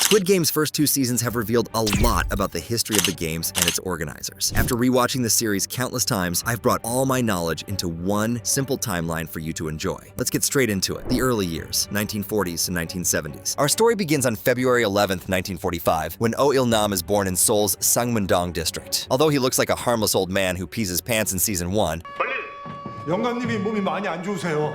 Squid Game's first 2 seasons have revealed a lot about the history of the games and its organizers. After rewatching the series countless times, I've brought all my knowledge into one simple timeline for you to enjoy. Let's get straight into it. The early years, 1940s to 1970s. Our story begins on February 11th, 1945, when Oh Il-nam is born in Seoul's Sangmun-dong district. Although he looks like a harmless old man who pees his pants in season 1, 영감님이 몸이 많이 안 좋으세요.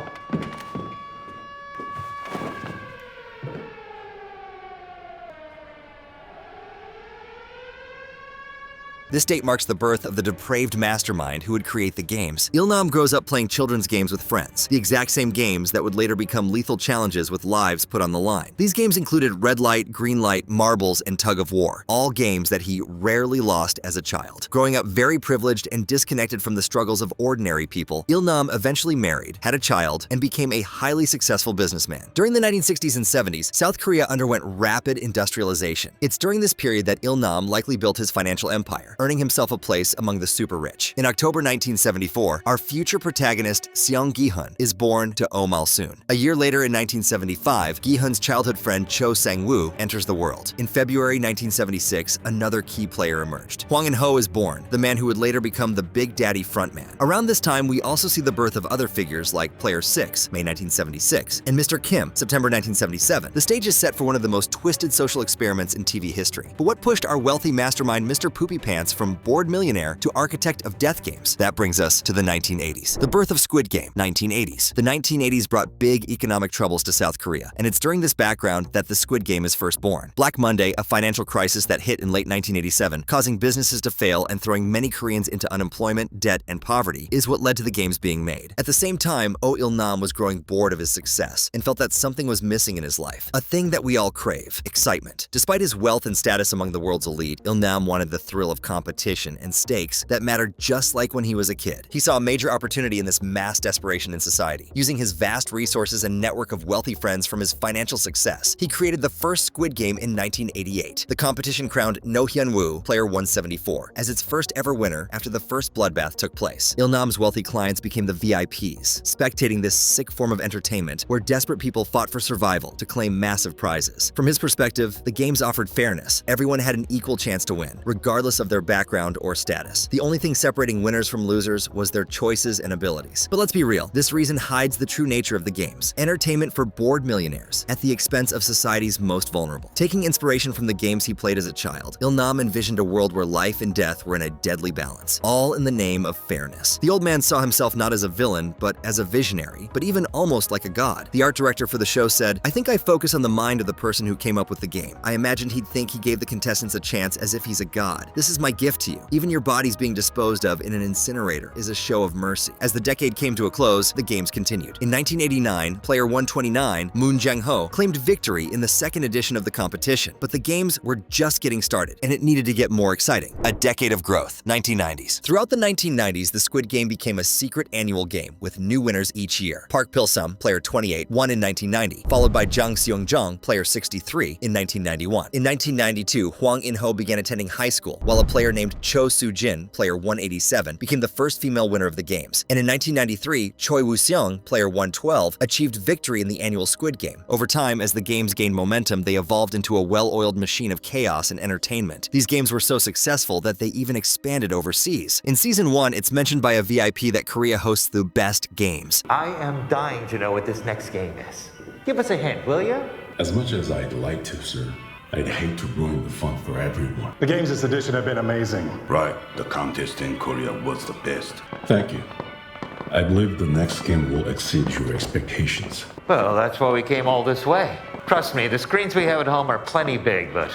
this date marks the birth of the depraved mastermind who would create the games. Il-nam grows up playing children's games with friends, the exact same games that would later become lethal challenges with lives put on the line. These games included red light, green light, marbles, and tug of war, all games that he rarely lost as a child. Growing up very privileged and disconnected from the struggles of ordinary people, Il-nam eventually married, had a child, and became a highly successful businessman. During the 1960s and 70s, South Korea underwent rapid industrialization. It's during this period that Il-nam likely built his financial empire, earning himself a place among the super rich. In October 1974, our future protagonist, Gi-hun, is born to Oh Mal-soon. A year later in 1975, Gi-hun's childhood friend Cho Sang-woo enters the world. In February 1976, another key player emerged. Hwang In-ho is born, the man who would later become the Big Daddy frontman. Around this time, we also see the birth of other figures like Player 6, May 1976, and Mr. Kim, September 1977. The stage is set for one of the most twisted social experiments in TV history. But what pushed our wealthy mastermind Mr. Poopy Pants from bored millionaire to architect of death games? That brings us to the 1980s. The birth of Squid Game, 1980s. The 1980s brought big economic troubles to South Korea, and it's during this background that the Squid Game is first born. Black Monday, a financial crisis that hit in late 1987, causing businesses to fail and throwing many Koreans into unemployment, debt, and poverty, is what led to the games being made. At the same time, Oh Il-nam was growing bored of his success and felt that something was missing in his life. A thing that we all crave, excitement. Despite his wealth and status among the world's elite, Il-nam wanted the thrill of competition and stakes that mattered just like when he was a kid. He saw a major opportunity in this mass desperation in society. Using his vast resources and network of wealthy friends from his financial success, he created the first Squid Game in 1988. The competition crowned No Hyun-woo, player 174, as its first ever winner after the first bloodbath took place. Il-nam's wealthy clients became the VIPs, spectating this sick form of entertainment where desperate people fought for survival to claim massive prizes. From his perspective, the games offered fairness. Everyone had an equal chance to win, regardless of their background or status. The only thing separating winners from losers was their choices and abilities. But let's be real, this reason hides the true nature of the games. Entertainment for bored millionaires at the expense of society's most vulnerable. Taking inspiration from the games he played as a child, Il-nam envisioned a world where life and death were in a deadly balance, all in the name of fairness. The old man saw himself not as a villain, but as a visionary, but even almost like a god. The art director for the show said, "I think I focus on the mind of the person who came up with the game. I imagined he'd think he gave the contestants a chance as if he's a god. This is my gift to you. Even your bodies being disposed of in an incinerator is a show of mercy." As the decade came to a close, the games continued. In 1989, player 129, Moon Jang-ho, claimed victory in the second edition of the competition, but the games were just getting started, and it needed to get more exciting. A decade of growth, 1990s. Throughout the 1990s, the Squid Game became a secret annual game with new winners each year. Park Pil-sum, player 28, won in 1990, followed by Jang Seong-jung, player 63, in 1991. In 1992, Hwang In-ho began attending high school, while a player named Cho Soo-jin, player 187, became the first female winner of the games. And in 1993, Choi Woo-seong, player 112, achieved victory in the annual Squid Game. Over time, as the games gained momentum, they evolved into a well-oiled machine of chaos and entertainment. These games were so successful that they even expanded overseas. In season 1, it's mentioned by a VIP that Korea hosts the best games. I am dying to know what this next game is. Give us a hint, will you? As much as I'd like to, sir, I'd hate to ruin the fun for everyone. The games this edition have been amazing. Right, the contest in Korea was the best. Thank you. I believe the next game will exceed your expectations. Well, that's why we came all this way. Trust me, the screens we have at home are plenty big, but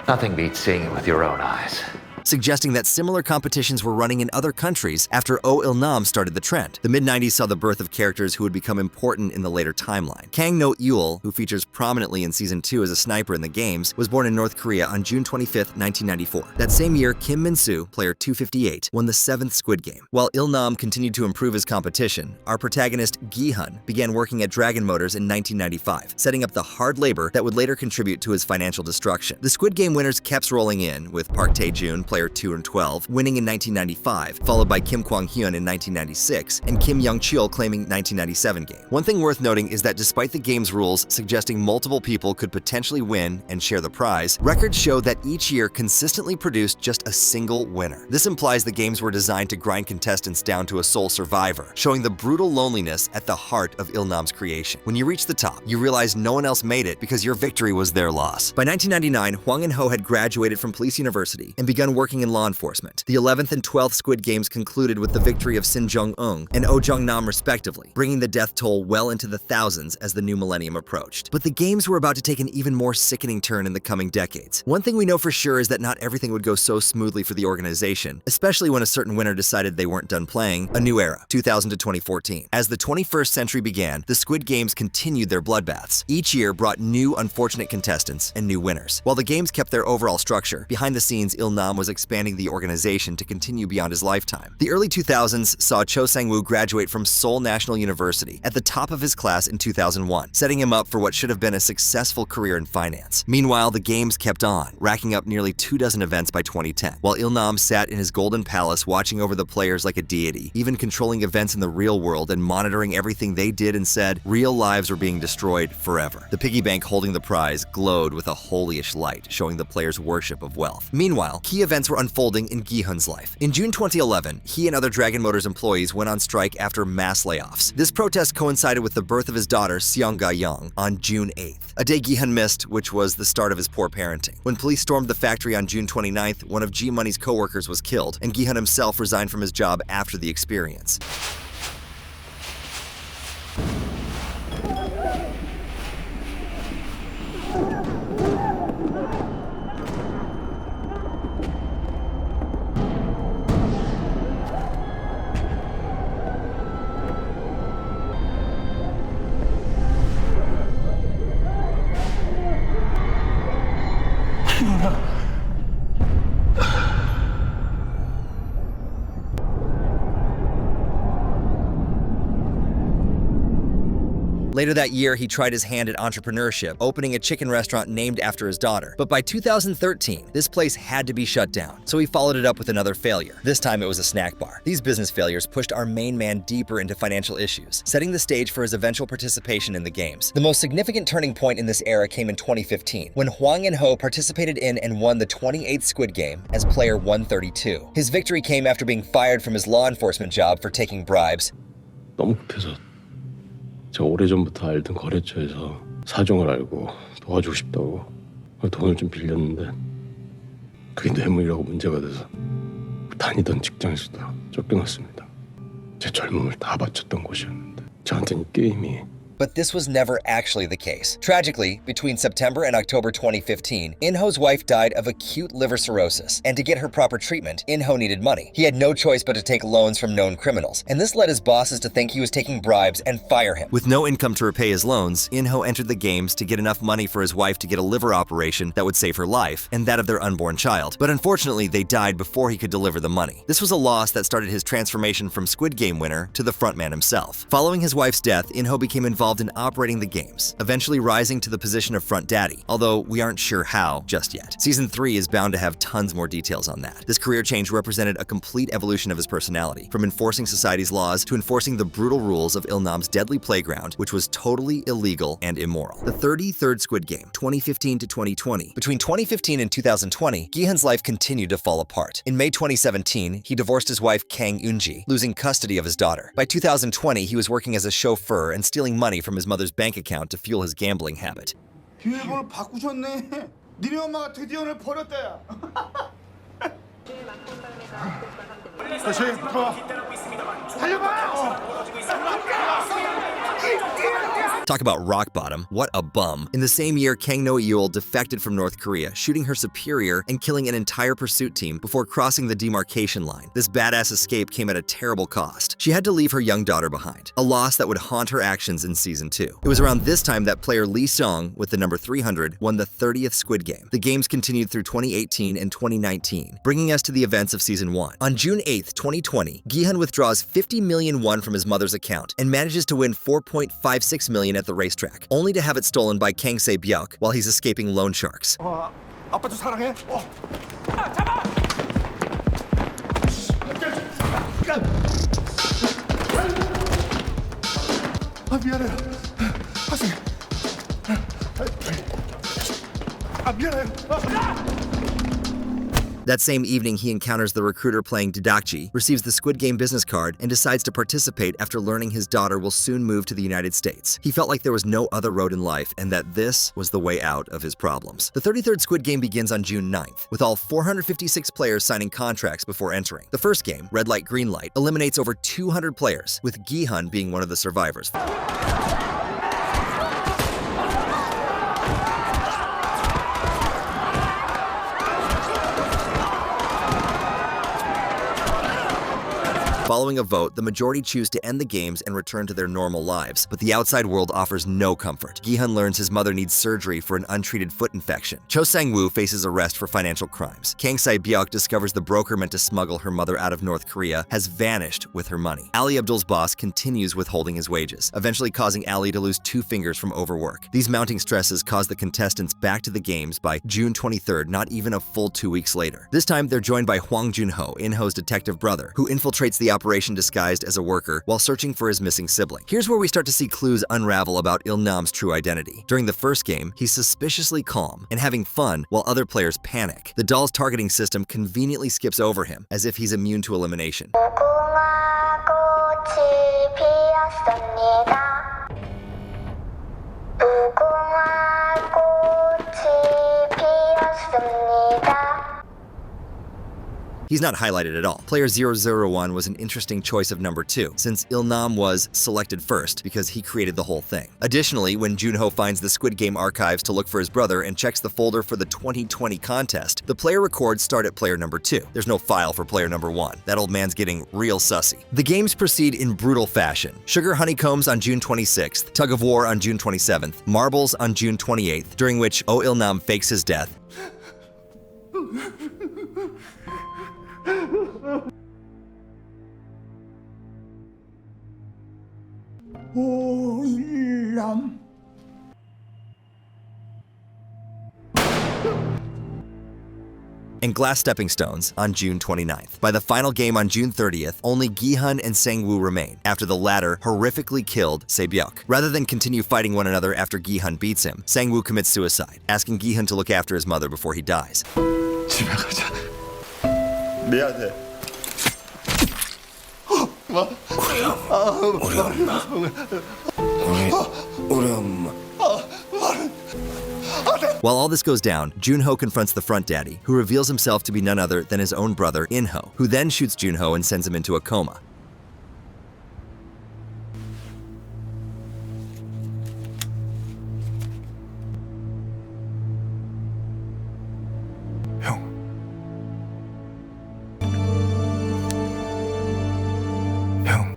nothing beats seeing it with your own eyes. Suggesting that similar competitions were running in other countries after Oh Il-nam started the trend. The mid-90s saw the birth of characters who would become important in the later timeline. Kang No-eul, who features prominently in Season 2 as a sniper in the games, was born in North Korea on June 25, 1994. That same year, Kim Min-soo, player 258, won the 7th Squid Game. While Il-nam continued to improve his competition, our protagonist Gi-hun began working at Dragon Motors in 1995, setting up the hard labor that would later contribute to his financial destruction. The Squid Game winners kept rolling in, with Park Tae-joon, player player 2 and 12, winning in 1995, followed by Kim Kwang-hyun in 1996, and Kim Young-cheol claiming 1997 game. One thing worth noting is that despite the game's rules suggesting multiple people could potentially win and share the prize, records show that each year consistently produced just a single winner. This implies the games were designed to grind contestants down to a sole survivor, showing the brutal loneliness at the heart of Il-nam's creation. When you reach the top, you realize no one else made it because your victory was their loss. By 1999, Hwang In-ho had graduated from police university and begun working in law enforcement. The 11th and 12th Squid Games concluded with the victory of Sin Jong-un and Oh Jong-nam respectively, bringing the death toll well into the thousands as the new millennium approached. But the games were about to take an even more sickening turn in the coming decades. One thing we know for sure is that not everything would go so smoothly for the organization, especially when a certain winner decided they weren't done playing. A new era, 2000 to 2014. As the 21st century began, the Squid Games continued their bloodbaths. Each year brought new unfortunate contestants and new winners. While the games kept their overall structure, behind the scenes Il-nam was expanding the organization to continue beyond his lifetime. The early 2000s saw Cho Sang-woo graduate from Seoul National University at the top of his class in 2001, setting him up for what should have been a successful career in finance. Meanwhile, the games kept on, racking up nearly 24 events by 2010, while Il-nam sat in his golden palace watching over the players like a deity, even controlling events in the real world and monitoring everything they did and said. Real lives were being destroyed forever. The piggy bank holding the prize glowed with a holyish light, showing the players' worship of wealth. Meanwhile, key events were unfolding in Gi-hun's life. In June 2011, he and other Dragon Motors employees went on strike after mass layoffs. This protest coincided with the birth of his daughter, Seong Ga-young, on June 8th, a day Gi-hun missed, which was the start of his poor parenting. When police stormed the factory on June 29th, one of G-Money's co-workers was killed, and Gi-hun himself resigned from his job after the experience. Later that year, he tried his hand at entrepreneurship, opening a chicken restaurant named after his daughter. But by 2013, this place had to be shut down, so he followed it up with another failure. This time it was a snack bar. These business failures pushed our main man deeper into financial issues, setting the stage for his eventual participation in the games. The most significant turning point in this era came in 2015, when Hwang In-ho participated in and won the 28th Squid Game as player 132. His victory came after being fired from his law enforcement job for taking bribes. 너무 급해서 제가 오래전부터 알던 거래처에서 사정을 알고 도와주고 싶다고 돈을 좀 빌렸는데 그게 뇌물이라고 문제가 돼서 다니던 직장에서도 쫓겨났습니다. 제 젊음을 다 바쳤던 곳이었는데 저한테는 이 게임이 But this was never actually the case. Tragically, between September and October 2015, In-ho's wife died of acute liver cirrhosis, and to get her proper treatment, In-ho needed money. He had no choice but to take loans from known criminals, and this led his bosses to think he was taking bribes and fire him. With no income to repay his loans, In-ho entered the games to get enough money for his wife to get a liver operation that would save her life, and that of their unborn child. But unfortunately, they died before he could deliver the money. This was a loss that started his transformation from Squid Game winner to the frontman himself. Following his wife's death, In-ho became involved in operating the games, eventually rising to the position of front daddy, although we aren't sure how just yet. Season 3 is bound to have tons more details on that. This career change represented a complete evolution of his personality, from enforcing society's laws to enforcing the brutal rules of Il-nam's deadly playground, which was totally illegal and immoral. The 33rd Squid Game, 2015 to 2020. Between 2015 and 2020, Gi-hun's life continued to fall apart. In May 2017, he divorced his wife Kang Eun-ji, losing custody of his daughter. By 2020, he was working as a chauffeur and stealing money from his mother's bank account to fuel his gambling habit. 비밀번호 바꾸셨네. 니네 엄마가 드디어 오늘 버렸대요. 다시 들어와. 달려봐. Talk about rock bottom, what a bum. In the same year, Kang No-eul defected from North Korea, shooting her superior and killing an entire pursuit team before crossing the demarcation line. This badass escape came at a terrible cost. She had to leave her young daughter behind, a loss that would haunt her actions in Season 2. It was around this time that player Lee Seong, with the number 300, won the 30th Squid Game. The games continued through 2018 and 2019, bringing us to the events of Season 1. On June 8th, 2020, Gi-hun withdraws 50 million won from his mother's account and manages to win 4.56 million at the racetrack, only to have it stolen by Kang Se-byuk while he's escaping loan sharks. 아빠 좀 사랑해. 아, 미안해요. 학생. 아, 미안해요. That same evening, he encounters the recruiter playing Didakji, receives the Squid Game business card, and decides to participate after learning his daughter will soon move to the United States. He felt like there was no other road in life and that this was the way out of his problems. The 33rd Squid Game begins on June 9th, with all 456 players signing contracts before entering. The first game, Red Light, Green Light, eliminates over 200 players, with Gi-hun being one of the survivors. Following a vote, the majority choose to end the games and return to their normal lives, but the outside world offers no comfort. Gi-hun learns his mother needs surgery for an untreated foot infection. Cho Sang-woo faces arrest for financial crimes. Kang Sae-byuk discovers the broker meant to smuggle her mother out of North Korea has vanished with her money. Ali Abdul's boss continues withholding his wages, eventually causing Ali to lose 2 fingers from overwork. These mounting stresses cause the contestants back to the games by June 23rd, not even a full 2 weeks later. This time, they're joined by Hwang Jun-ho, In-ho's detective brother, who infiltrates the operation disguised as a worker while searching for his missing sibling. Here's where we start to see clues unravel about Il-nam's true identity. During the first game, he's suspiciously calm and having fun while other players panic. The doll's targeting system conveniently skips over him, as if he's immune to elimination. He's not highlighted at all. Player 001 was an interesting choice of number 2, since Il-nam was selected first because he created the whole thing. Additionally, when Junho finds the Squid Game archives to look for his brother and checks the folder for the 2020 contest, the player records start at player number 2. There's no file for player number 1. That old man's getting real sussy. The games proceed in brutal fashion. Sugar Honeycombs on June 26th, Tug of War on June 27th, Marbles on June 28th, during which Oh Il-nam fakes his death. 오, 일남. And Glass Stepping Stones on June 29th. By the final game on June 30th, only Gi-hun and Sang-woo remain, after the latter horrifically killed Sae-byuk. Rather than continue fighting one another after Gi-hun beats him, Sang-woo commits suicide, asking Gi-hun to look after his mother before he dies. 집에 가자. 미안해. 뭐? 우리 엄마. While all this goes down, Junho confronts the front daddy, who reveals himself to be none other than his own brother, In-ho, who then shoots Junho and sends him into a coma. 형. 형.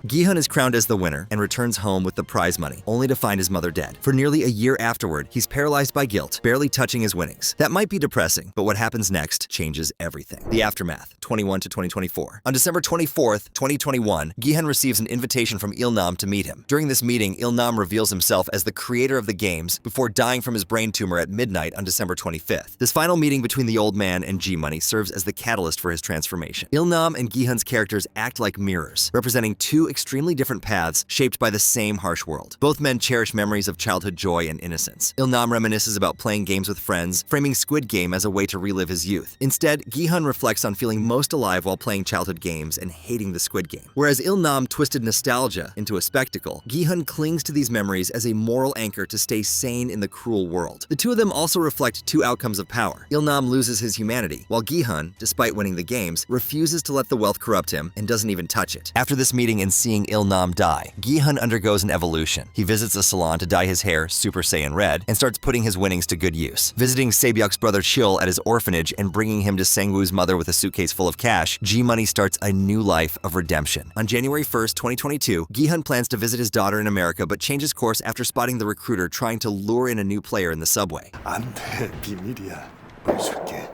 Gi-hun is crowned as the winner and returns home with the prize money, only to find his mother dead. For nearly a year afterward, he's paralyzed by guilt, barely touching his winnings. That might be depressing, but what happens next changes everything. The aftermath, 21 to 2024. On December 24th, 2021, Gi-hun receives an invitation from Il-nam to meet him. During this meeting, Il-nam reveals himself as the creator of the games before dying from his brain tumor at midnight on December 25th. This final meeting between the old man and G-Money serves as the catalyst for his transformation. Il-nam and Gi-hun's characters act like mirrors, representing two extremely different paths shaped by the same harsh world. Both men cherish memories of childhood joy and innocence. Il-nam reminisces about playing games with friends, framing Squid Game as a way to relive his youth. Instead, Gi-hun reflects on feeling most alive while playing childhood games and hating the Squid Game. Whereas Il-nam twisted nostalgia into a spectacle, Gi-hun clings to these memories as a moral anchor to stay sane in the cruel world. The two of them also reflect two outcomes of power. Il-nam loses his humanity, while Gi-hun, despite winning the games, refuses to let the wealth corrupt him and doesn't even touch it. After this meeting and seeing Il-nam die, Gi-hun undergoes an evolution. He visits a salon to dye his hair Super Saiyan Red and starts putting his winnings to good use. Visiting Sae-byuk's brother Chil at his orphanage and bringing him to Sang-woo's mother with a suitcase full of cash, G-Money starts a new life of redemption. On January 1st, 2022, Gi-hun plans to visit his daughter in America but changes course after spotting the recruiter trying to lure in a new player in the subway. 안 돼, 비밀이야. 보여줄게.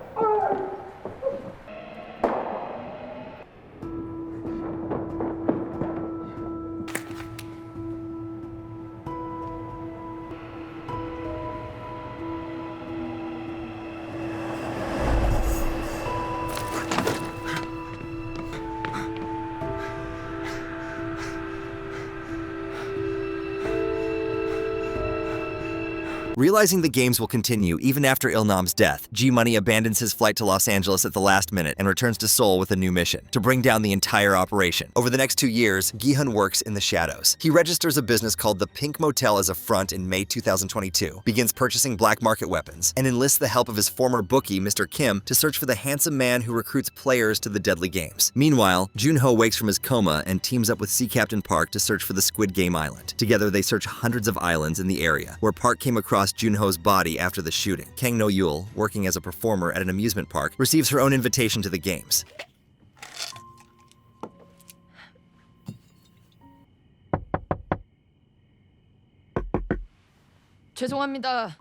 Realizing the games will continue even after Il-nam's death, G-Money abandons his flight to Los Angeles at the last minute and returns to Seoul with a new mission: to bring down the entire operation. Over the next 2 years, Gi-hun works in the shadows. He registers a business called the Pink Motel as a front in May 2022, begins purchasing black market weapons, and enlists the help of his former bookie, Mr. Kim, to search for the handsome man who recruits players to the deadly games. Meanwhile, Jun-ho wakes from his coma and teams up with Sea Captain Park to search for the Squid Game island. Together, they search hundreds of islands in the area, where Park came across Jun-ho's body after the shooting. Kang No-yul, working as a performer at an amusement park, receives her own invitation to the games. 죄송합니다.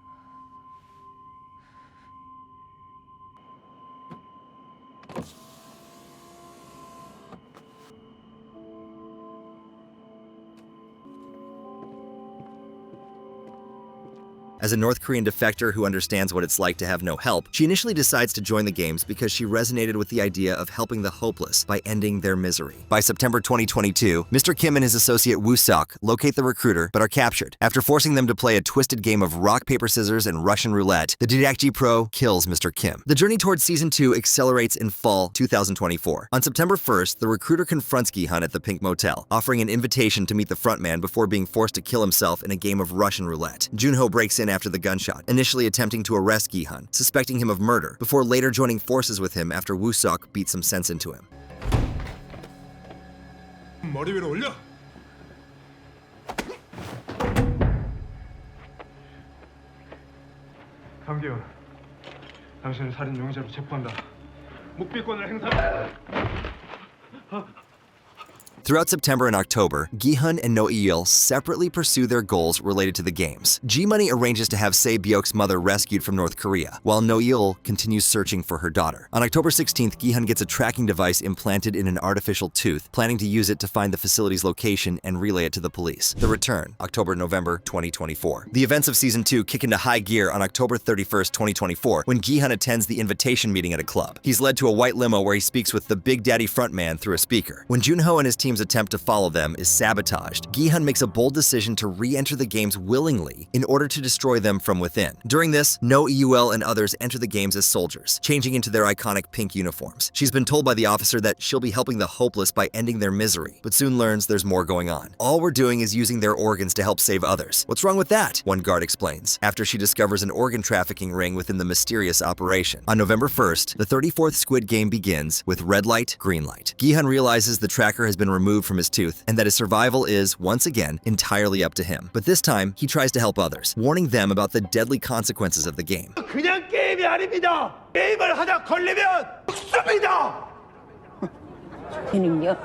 As a North Korean defector who understands what it's like to have no help, she initially decides to join the games because she resonated with the idea of helping the hopeless by ending their misery. By September 2022, Mr. Kim and his associate Woo-seok locate the recruiter but are captured. After forcing them to play a twisted game of rock, paper, scissors, and Russian roulette, the Didakji Pro kills Mr. Kim. The journey towards Season 2 accelerates in fall 2024. On September 1st, the recruiter confronts Gi-hun at the Pink Motel, offering an invitation to meet the frontman before being forced to kill himself in a game of Russian roulette. Jun-ho breaks in after the gunshot, initially attempting to arrest Gi-hun, suspecting him of murder, before later joining forces with him after Woo-seok beat some sense into him. 머리 위로 올려. 강기훈, 당신을 살인 용의자로 체포한다. 묵비권을 행사. Throughout September and October, Gi-hun and No-il separately pursue their goals related to the games. G-Money arranges to have Se Byok's mother rescued from North Korea, while No-il continues searching for her daughter. On October 16th, Gi-hun gets a tracking device implanted in an artificial tooth, planning to use it to find the facility's location and relay it to the police. The return, October-November 2024. The events of Season 2 kick into high gear on October 31st, 2024, when Gi-hun attends the invitation meeting at a club. He's led to a white limo where he speaks with the Big Daddy frontman through a speaker. When Jun-ho and his team's attempt to follow them is sabotaged, Gi-hun makes a bold decision to re-enter the games willingly in order to destroy them from within. During this, No-il and others enter the games as soldiers, changing into their iconic pink uniforms. She's been told by the officer that she'll be helping the hopeless by ending their misery, but soon learns there's more going on. All we're doing is using their organs to help save others. What's wrong with that? One guard explains, after she discovers an organ trafficking ring within the mysterious operation. On November 1st, the 34th Squid Game begins with red light, green light. Gi-hun realizes the tracker has been removed from his tooth and that his survival is, once again, entirely up to him. But this time, he tries to help others, warning them about the deadly consequences of the game. 그냥 게임이 아닙니다. 게임을 하다 걸리면 죽습니다. 는요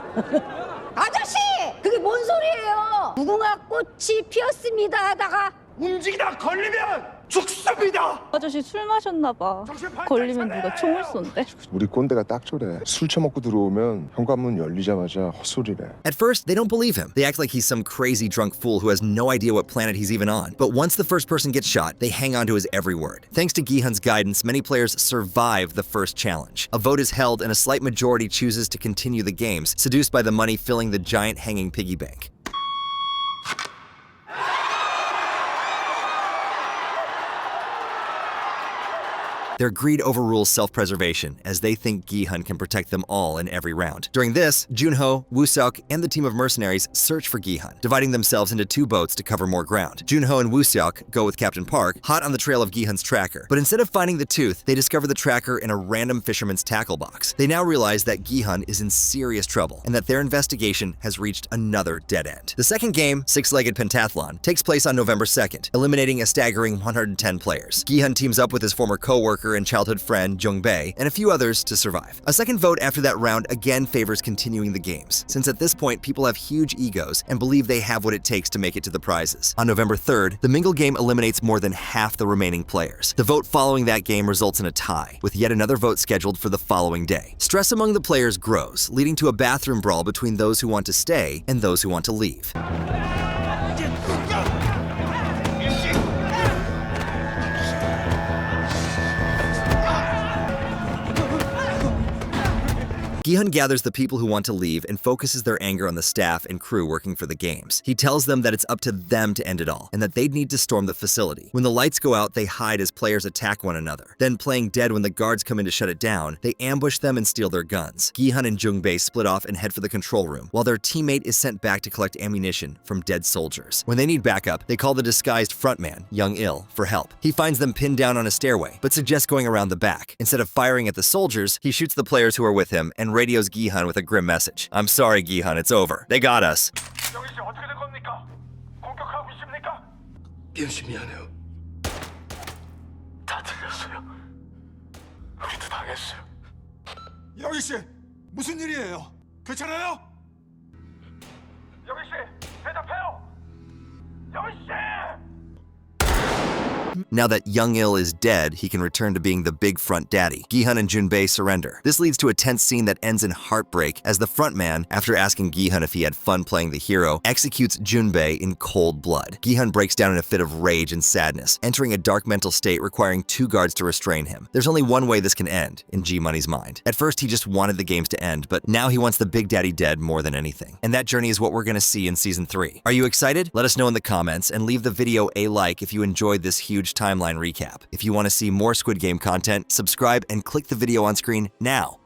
아저씨! 그게 뭔 소리예요? 무궁화 꽃이 피었습니다 하다가 움직이다 걸리면 죽습니다. 아저씨 술 마셨나 봐. 걸리면 누가 총을 쏜대. 우리 꼰대가 딱 저래. 술 처먹고 들어오면 현관문 열리자마자 헛소리래. At first, they don't believe him. They act like he's some crazy drunk fool who has no idea what planet he's even on. But once the first person gets shot, they hang on to his every word. Thanks to Gi-hun's guidance, many players survive the first challenge. A vote is held and a slight majority chooses to continue the games, seduced by the money filling the giant hanging piggy bank. Their greed overrules self-preservation, as they think Gi-hun can protect them all in every round. During this, Jun-ho, Woo-seok, and the team of mercenaries search for Gi-hun, dividing themselves into 2 boats to cover more ground. Jun-ho and Woo-seok go with Captain Park, hot on the trail of Gi-hun's tracker. But instead of finding the tooth, they discover the tracker in a random fisherman's tackle box. They now realize that Gi-hun is in serious trouble, and that their investigation has reached another dead end. The second game, Six-Legged Pentathlon, takes place on November 2nd, eliminating a staggering 110 players. Gi-hun teams up with his former co-worker and childhood friend Jung-bae, and a few others to survive. A second vote after that round again favors continuing the games, since at this point people have huge egos and believe they have what it takes to make it to the prizes. On November 3rd, the Mingle game eliminates more than half the remaining players. The vote following that game results in a tie, with yet another vote scheduled for the following day. Stress among the players grows, leading to a bathroom brawl between those who want to stay and those who want to leave. Gi-hun gathers the people who want to leave and focuses their anger on the staff and crew working for the games. He tells them that it's up to them to end it all, and that they'd need to storm the facility. When the lights go out, they hide as players attack one another. Then, playing dead when the guards come in to shut it down, they ambush them and steal their guns. Gi-hun and Jung-bae split off and head for the control room, while their teammate is sent back to collect ammunition from dead soldiers. When they need backup, they call the disguised frontman, Young-il, for help. He finds them pinned down on a stairway, but suggests going around the back. Instead of firing at the soldiers, he shoots the players who are with him and radios Gi-hun with a grim message. "I'm sorry, Gi-hun, it's over. They got us." 영희 씨 어떻게 된 겁니까? 공격하고 있습니까? 열심히 하네요. 다 들렸어요. 우리도 당했어요. 영희 씨, 무슨 일이에요? 괜찮아요? 영희 씨, 대답해요. 영희 씨! Now that Young-il is dead, he can return to being the big front daddy. Gi-hun and Jun-bae surrender. This leads to a tense scene that ends in heartbreak as the frontman, after asking Gi-hun if he had fun playing the hero, executes Jun-bae in cold blood. Gi-hun breaks down in a fit of rage and sadness, entering a dark mental state requiring 2 guards to restrain him. There's only one way this can end, in G-Money's mind. At first, he just wanted the games to end, but now he wants the big daddy dead more than anything. And that journey is what we're gonna see in Season 3. Are you excited? Let us know in the comments, and leave the video a like if you enjoyed this huge timeline recap. If you want to see more Squid Game content, subscribe and click the video on screen now.